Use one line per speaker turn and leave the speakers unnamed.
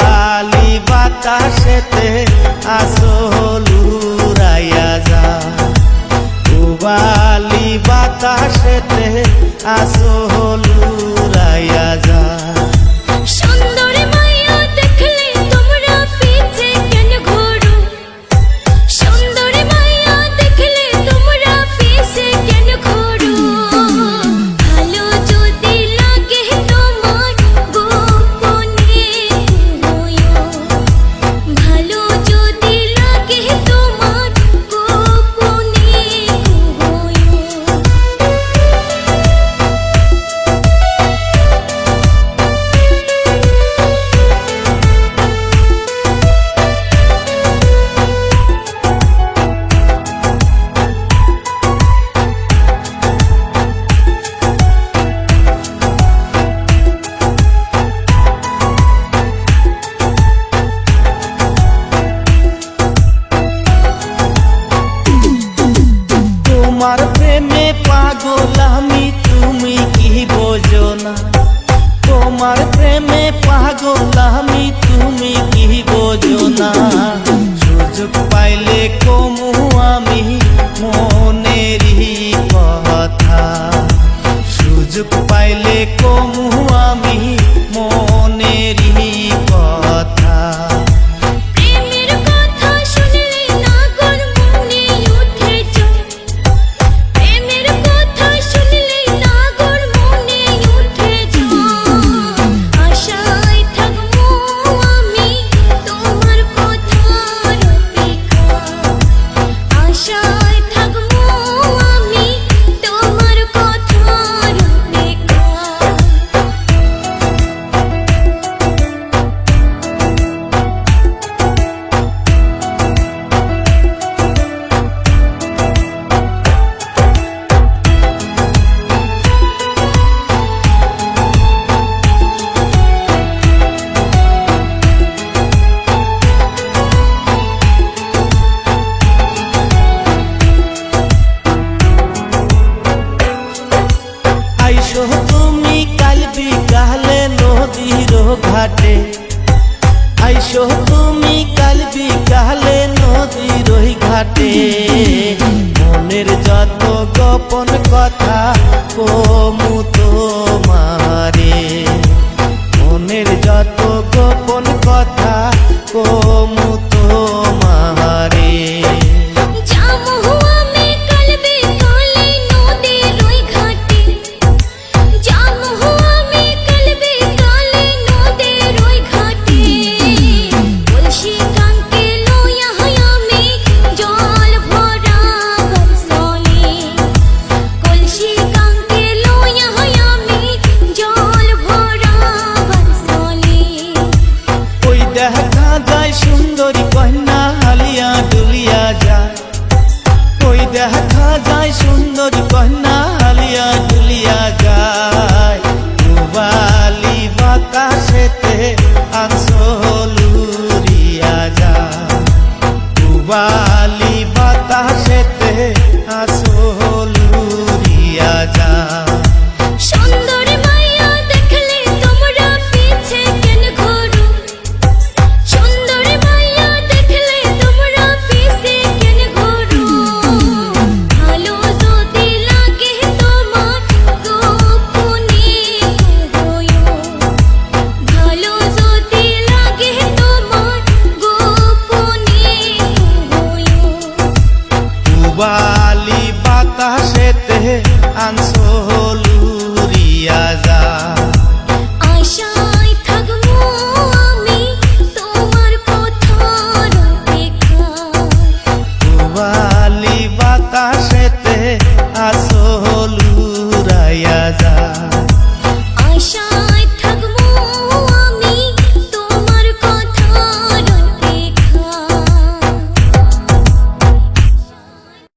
পুবালি বাতাসেতে আসলুরাইয়া যা, পুবালি বাতাসেতে আসলুরাইয়া যা। তোমার প্রেমে পাগল আমি, তুমি কি বোঝো না? তোমার প্রেমে পাগল আমি, তুমি কি বোঝো না? সুযোগ পাইলে কমু আমি মনেরই কথা, সুযোগ পাইলে কমু আমি মনেরই কথা। তুমি কাল বিকালে নদীর ঘাটে, আইসো তুমি কাল বিকালে নদীর ঘাটে। মনের যত গোপন কথা কমু তোমারে, মনের যত গোপন কথা কমু তোমারে। দেখা যায় সুন্দরী কন্যা হালিয়া ডুলিয়া যায়, ওই দেখা যায় সুন্দরী কন্যা হালিয়া ডুলিয়া যায়। পুবালি বাতাসেতে আসলুরিয়া যায়,